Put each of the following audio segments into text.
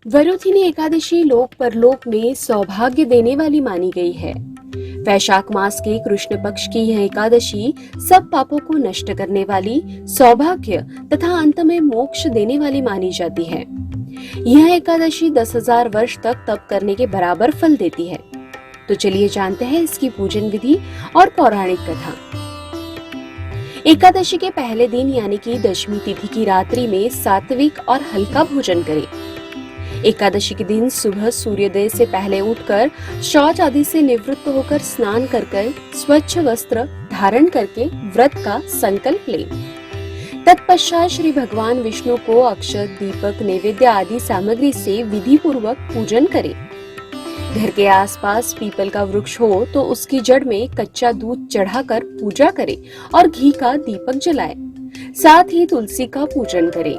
वरुथिनी एकादशी लोक परलोक में सौभाग्य देने वाली मानी गई है। वैशाख मास के कृष्ण पक्ष की यह एकादशी सब पापों को नष्ट करने वाली, सौभाग्य तथा अंत में मोक्ष देने वाली मानी जाती है। यह एकादशी 10,000 वर्ष तक तप करने के बराबर फल देती है। तो चलिए जानते हैं इसकी पूजन विधि और पौराणिक कथा। एकादशी के पहले दिन यानी कि दशमी तिथि की रात्रि में सात्विक और हल्का भोजन करें। एकादशी के दिन सुबह सूर्योदय से पहले उठकर शौच आदि से निवृत्त होकर स्नान कर स्वच्छ वस्त्र धारण करके व्रत का संकल्प लें। तत्पश्चात श्री भगवान विष्णु को अक्षत, दीपक, नैवेद्य आदि सामग्री से विधि पूर्वक पूजन करें। घर के आसपास पीपल का वृक्ष हो तो उसकी जड़ में कच्चा दूध चढ़ाकर पूजा करें और घी का दीपक जलाएं। साथ ही तुलसी का पूजन करें।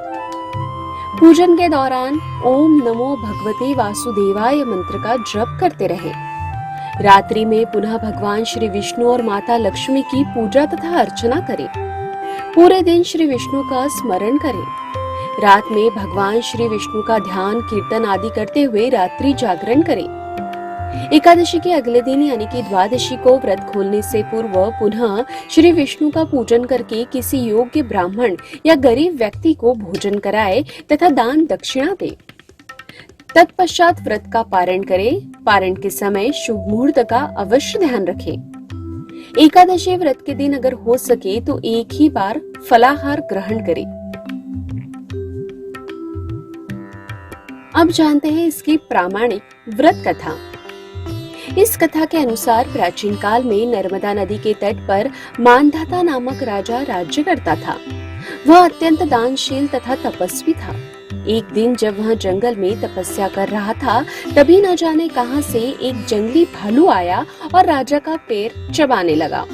पूजन के दौरान ओम नमो भगवते वासुदेवाय मंत्र का जप करते रहें। रात्रि में पुनः भगवान श्री विष्णु और माता लक्ष्मी की पूजा तथा अर्चना करें। पूरे दिन श्री विष्णु का स्मरण करें। रात में भगवान श्री विष्णु का ध्यान, कीर्तन आदि करते हुए रात्रि जागरण करें। एकादशी के अगले दिन यानी कि द्वादशी को व्रत खोलने से पूर्व पुनः श्री विष्णु का पूजन करके किसी योग्य ब्राह्मण या गरीब व्यक्ति को भोजन कराए तथा दान दक्षिणा दे। तत्पश्चात व्रत का पारण करें। पारण के समय शुभ मुहूर्त का अवश्य ध्यान रखें। एकादशी व्रत के दिन अगर हो सके तो एक ही बार फलाहार ग्रहण करें। अब जानते हैं इसकी प्रामाणिक व्रत कथा। इस कथा के अनुसार प्राचीन काल में नर्मदा नदी के तट पर मानधाता नामक राजा राज्य करता था। वह अत्यंत दानशील तथा तपस्वी था। एक दिन जब वह जंगल में तपस्या कर रहा था, तभी न जाने कहां से एक जंगली भालू आया और राजा का पैर चबाने लगा।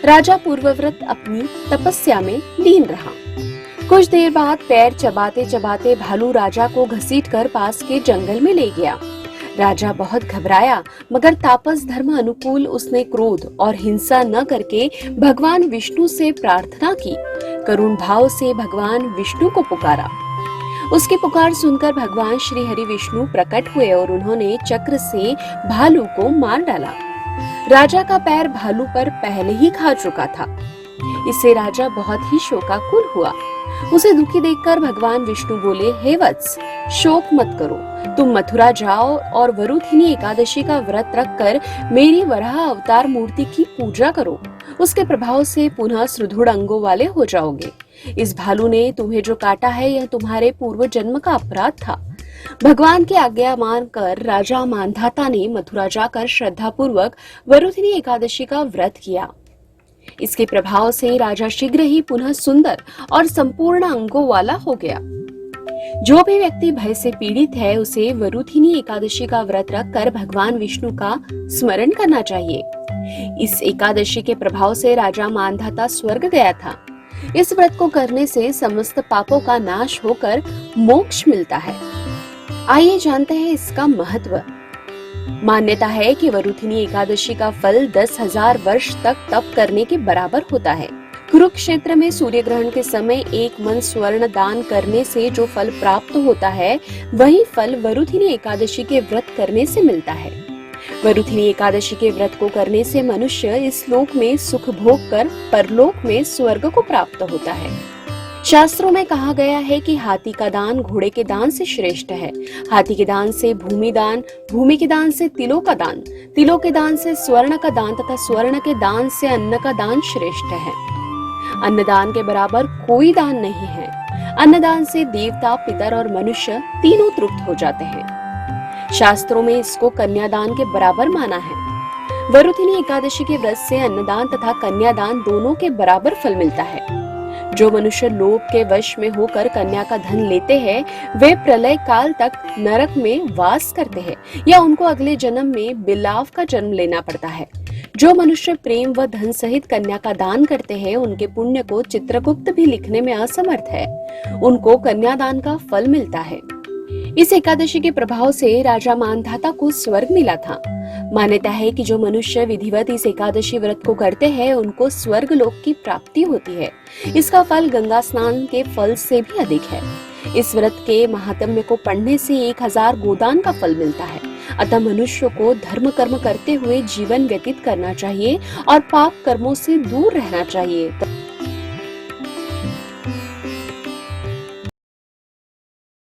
राजा पूर्वव्रत अपनी तपस्या में लीन रहा। कुछ देर बाद पैर चबाते चबाते भालू राजा को घसीटकर पास के जंगल में ले गया। राजा बहुत घबराया, मगर तापस धर्म अनुकूल उसने क्रोध और हिंसा न करके भगवान विष्णु से प्रार्थना की। करुण भाव से भगवान विष्णु को पुकारा। उसकी पुकार सुनकर भगवान श्री हरि विष्णु प्रकट हुए और उन्होंने चक्र से भालू को मार डाला। राजा का पैर भालू पर पहले ही खा चुका था। इससे राजा बहुत ही शोकाकुल हुआ। उसे दुखी देखकर भगवान विष्णु बोले, हे वत्स, शोक मत करो। तुम मथुरा जाओ और वरुथिनी एकादशी का व्रत रखकर मेरी वराह अवतार मूर्ति की पूजा करो। उसके प्रभाव से पुनः सुदृढ़ अंगों वाले हो जाओगे। इस भालू ने तुम्हें जो काटा है यह तुम्हारे पूर्व जन्म का अपराध था। भगवान की आज्ञा मानकर राजा मानधाता ने मथुरा जाकर श्रद्धा पूर्वक वरुथिनी एकादशी का व्रत किया। इसके प्रभाव से राजा शीघ्र ही पुनः सुंदर और संपूर्ण अंगों वाला हो गया। जो भी व्यक्ति भय से पीड़ित है उसे वरुथिनी एकादशी का व्रत रखकर भगवान विष्णु का स्मरण करना चाहिए। इस एकादशी के प्रभाव से राजा मानधाता स्वर्ग गया था। इस व्रत को करने से समस्त पापों का नाश होकर मोक्ष मिलता है। आइए जानते हैं इसका महत्व। मान्यता है कि वरुथिनी एकादशी का फल 10,000 वर्ष तक तप करने के बराबर होता है। कुरुक्षेत्र में सूर्य ग्रहण के समय एक मन स्वर्ण दान करने से जो फल प्राप्त होता है, वही फल वरुथिनी एकादशी के व्रत करने से मिलता है। वरुथिनी एकादशी के व्रत को करने से मनुष्य इस लोक में सुख भोग कर परलोक में स्वर्ग को प्राप्त होता है। शास्त्रों में कहा गया है कि हाथी का दान घोड़े के दान से श्रेष्ठ है। हाथी के दान से भूमि दान, भूमि के दान से तिलों का दान, तिलों के दान से स्वर्ण का दान तथा स्वर्ण के दान से अन्न का दान श्रेष्ठ है। अन्नदान के बराबर कोई दान नहीं है। अन्नदान से देवता, पितर और मनुष्य तीनों तृप्त हो जाते हैं। शास्त्रों में इसको कन्यादान के बराबर माना है। वरुथिनी एकादशी के व्रत से अन्नदान तथा कन्यादान दोनों के बराबर फल मिलता है। जो मनुष्य लोभ के वश में होकर कन्या का धन लेते हैं, वे प्रलय काल तक नरक में वास करते हैं या उनको अगले जन्म में बिलाव का जन्म लेना पड़ता है। जो मनुष्य प्रेम व धन सहित कन्या का दान करते हैं, उनके पुण्य को चित्रगुप्त भी लिखने में असमर्थ है। उनको कन्यादान का फल मिलता है। इस एकादशी के प्रभाव से राजा मानधाता को स्वर्ग मिला था। मान्यता है कि जो मनुष्य विधिवत इस एकादशी व्रत को करते हैं, उनको स्वर्ग लोक की प्राप्ति होती है। इसका फल गंगा स्नान के फल से भी अधिक है। इस व्रत के महात्म्य को पढ़ने से 1000 गोदान का फल मिलता है। अतः मनुष्य को धर्म कर्म करते हुए जीवन व्यतीत करना चाहिए और पाप कर्मों से दूर रहना चाहिए।